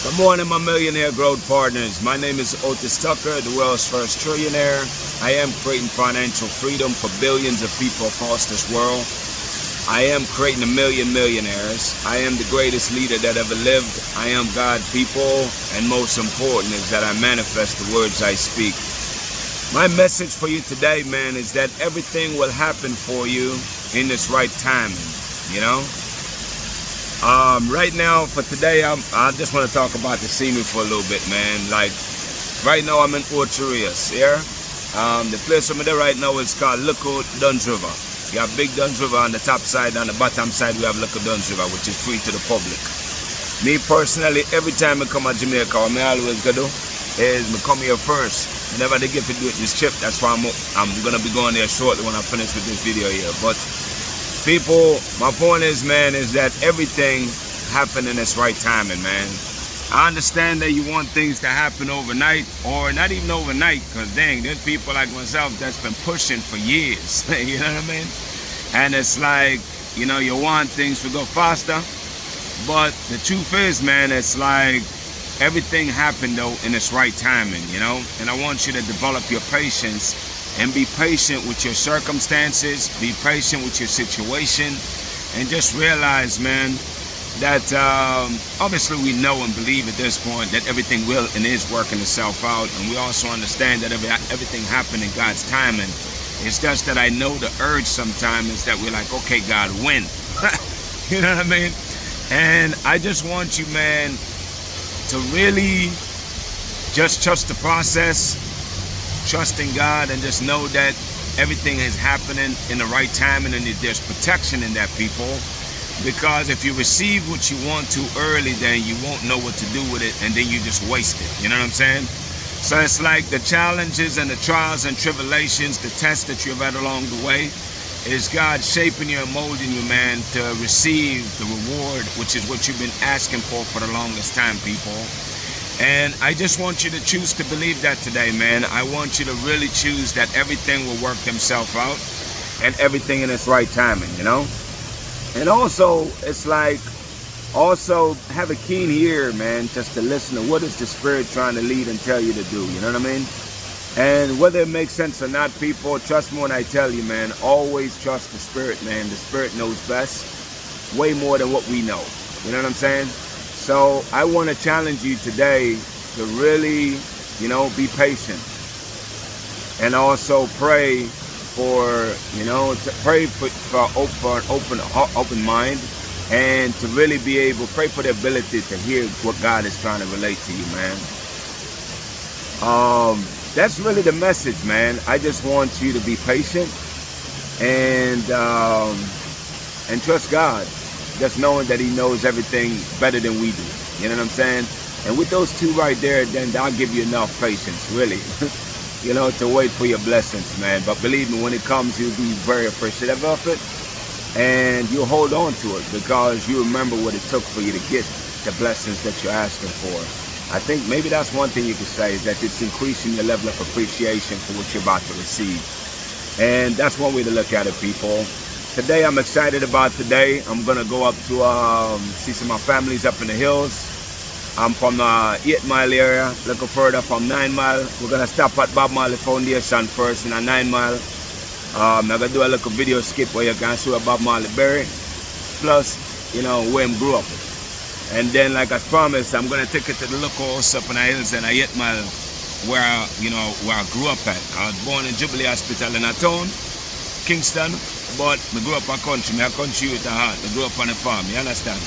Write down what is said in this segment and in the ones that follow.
Good morning, my millionaire growth partners. My name is Otis Tucker, the world's first trillionaire. I am creating financial freedom for billions of people across this world. I am creating a million millionaires. I am the greatest leader that ever lived. I am God people, and most important is that I manifest the words I speak. My message for you today, man, is that everything will happen for you in this right timing, you know? Right now, for today, I just want to talk about the scenery for a little bit, man. Like, right now I'm in Orcharias, here. The place I'm there right now is called Little Duns River. You have Big Duns River on the top side, on the bottom side we have Little Duns River, which is free to the public. Me personally, every time I come to Jamaica, what I always go do is I come here first. Whenever they get to do this trip, that's why I'm gonna be going there shortly when I finish with this video here. But people, my point is, man, is that everything happened in its right timing, man. I understand that you want things to happen overnight, or not even overnight, because dang, there's people like myself that's been pushing for years, you know what I mean? And it's like, you know, you want things to go faster, but the truth is, man, it's like everything happened though in its right timing, you know? And I want you to develop your patience and be patient with your circumstances, be patient with your situation, and just realize, man, that obviously we know and believe at this point that everything will and is working itself out, and we also understand that everything happened in God's timing. It's just that I know the urge sometimes is that we're like, okay, God, when? You know what I mean? And I just want you, man, to really just trust the process, trust in God, and just know that everything is happening in the right time, and there's protection in that, people. Because if you receive what you want too early, then you won't know what to do with it, and then you just waste it. You know what I'm saying? So it's like the challenges and the trials and tribulations, the tests that you've had along the way, is God shaping you and molding you, man, to receive the reward, which is what you've been asking for the longest time, people. And I just want you to choose to believe that today, man. I want you to really choose that everything will work themselves out and everything in its right timing, you know? And also, it's like, also have a keen ear, man, just to listen to what is the Spirit trying to lead and tell you to do, you know what I mean? And whether it makes sense or not, people, trust me when I tell you, man, always trust the Spirit, man. The Spirit knows best, way more than what we know, you know what I'm saying? So I want to challenge you today to really, you know, be patient, and also pray for, you know, to pray for an open mind, and to really be able, pray for the ability to hear what God is trying to relate to you, man. That's really the message, man. I just want you to be patient and trust God. Just knowing that He knows everything better than we do. You know what I'm saying? And with those two right there, then I'll give you enough patience, really, you know, to wait for your blessings, man. But believe me, when it comes, you'll be very appreciative of it, and you'll hold on to it because you remember what it took for you to get the blessings that you're asking for. I think maybe that's one thing you could say, is that it's increasing your level of appreciation for what you're about to receive. And that's one way to look at it, people. Today, I'm excited about today. I'm going to go up to see some of my families up in the hills. I'm from 8 Mile area, looking further from 9 Mile. We're going to stop at Bob Marley Foundation first in a 9 Mile. I'm going to do a little video skit where you can see where Bob Marley buried, plus, you know, where he grew up. And then, like I promised, I'm going to take it to the local house up in the hills in 8 Mile, where I grew up at. I was born in Jubilee Hospital in a town, Kingston. But I grew up in a country, I'm a country with a heart. I grew up on a farm, you understand?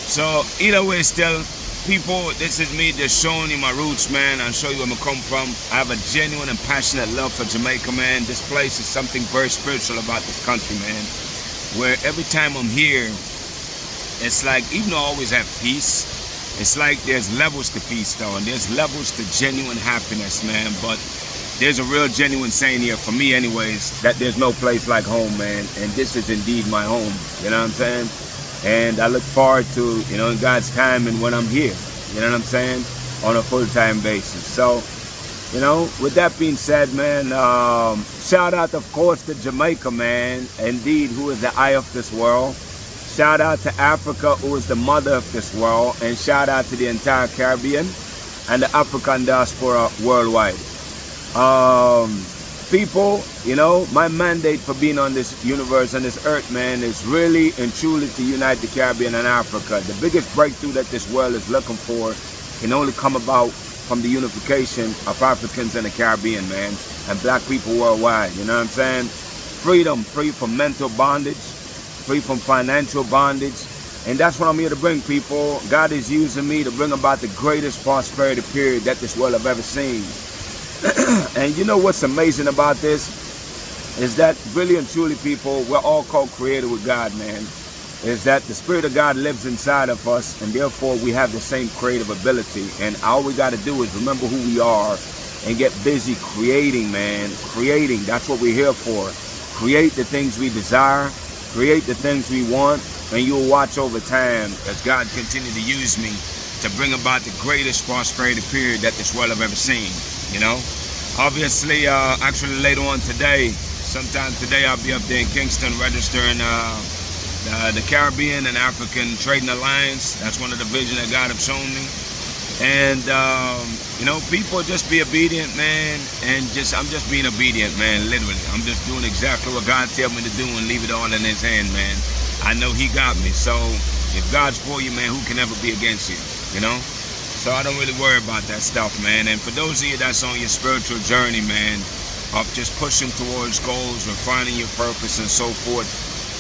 So either way, still, people, this is me just showing you my roots, man, and show you where I come from. I have a genuine and passionate love for Jamaica, man. This place is something very spiritual about this country, man. Where every time I'm here, it's like, even though I always have peace, it's like there's levels to peace, though, and there's levels to genuine happiness, man. But there's a real genuine saying here, for me anyways, that there's no place like home, man. And this is indeed my home, you know what I'm saying? And I look forward to, you know, in God's time and when I'm here, you know what I'm saying? On a full-time basis. So, you know, with that being said, man, shout out, of course, to Jamaica, man. Indeed, who is the eye of this world. Shout out to Africa, who is the mother of this world, and shout out to the entire Caribbean and the African diaspora worldwide. People, you know, my mandate for being on this universe and this earth, man, is really and truly to unite the Caribbean and Africa. The biggest breakthrough that this world is looking for can only come about from the unification of Africans in the Caribbean, man, and black people worldwide. You know what I'm saying? Freedom, free from mental bondage, free from financial bondage. And that's what I'm here to bring, people. God is using me to bring about the greatest prosperity period that this world have ever seen. And you know what's amazing about this is that really and truly, people, we're all co-created with God, man. Is that the Spirit of God lives inside of us, and therefore we have the same creative ability. And all we got to do is remember who we are and get busy creating, man. Creating, that's what we're here for. Create the things we desire, create the things we want, and you'll watch over time as God continue to use me to bring about the greatest prosperity period that this world have ever seen, you know? Obviously, actually later on today, sometime today, I'll be up there in Kingston registering the Caribbean and African Trading Alliance. That's one of the visions that God have shown me. And, you know, people just be obedient, man, and I'm just being obedient, man, literally. I'm just doing exactly what God tells me to do and leave it all in His hand, man. I know He got me, so if God's for you, man, who can ever be against you, you know? So I don't really worry about that stuff, man. And for those of you that's on your spiritual journey, man, of just pushing towards goals, refining your purpose and so forth,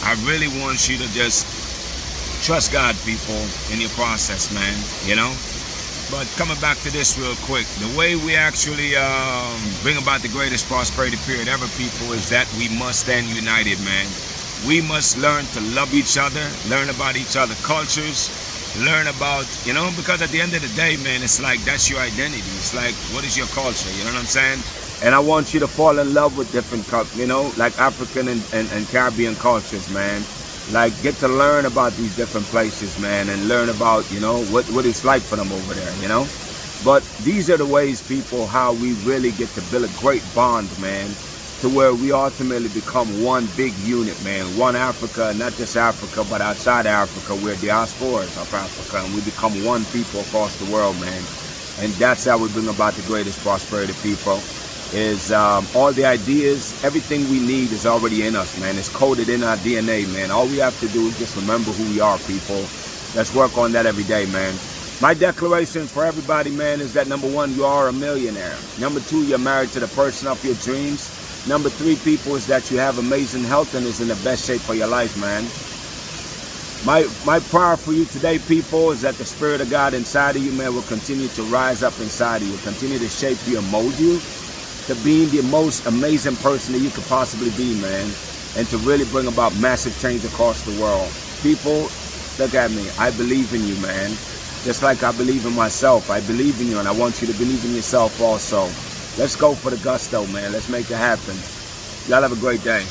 I really want you to just trust God, people, in your process, man, you know? But coming back to this real quick, the way we actually bring about the greatest prosperity period ever, people, is that we must stand united, man. We must learn to love each other, learn about each other's cultures, learn about, you know, because at the end of the day, man, it's like that's your identity. It's like, what is your culture? You know what I'm saying? And I want you to fall in love with different, you know, like African and Caribbean cultures, man. Like, get to learn about these different places, man, and learn about, you know, what it's like for them over there, you know? But these are the ways, people, how we really get to build a great bond, man, to where we ultimately become one big unit, man. One Africa, not just Africa, but outside Africa, we're diasporas of Africa, and we become one people across the world, man. And that's how we bring about the greatest prosperity, people. Is all the ideas, everything we need is already in us, man. It's coded in our DNA, man. All we have to do is just remember who we are, people. Let's work on that every day, man. My declaration for everybody, man, is that number one, you are a millionaire. Number two, you're married to the person of your dreams. Number three, people, is that you have amazing health and is in the best shape for your life, man. My prayer for you today, people, is that the Spirit of God inside of you, man, will continue to rise up inside of you, continue to shape you and mold you to being the most amazing person that you could possibly be, man, and to really bring about massive change across the world. People, look at me. I believe in you, man. Just like I believe in myself. I believe in you, and I want you to believe in yourself also. Let's go for the gusto, man. Let's make it happen. Y'all have a great day.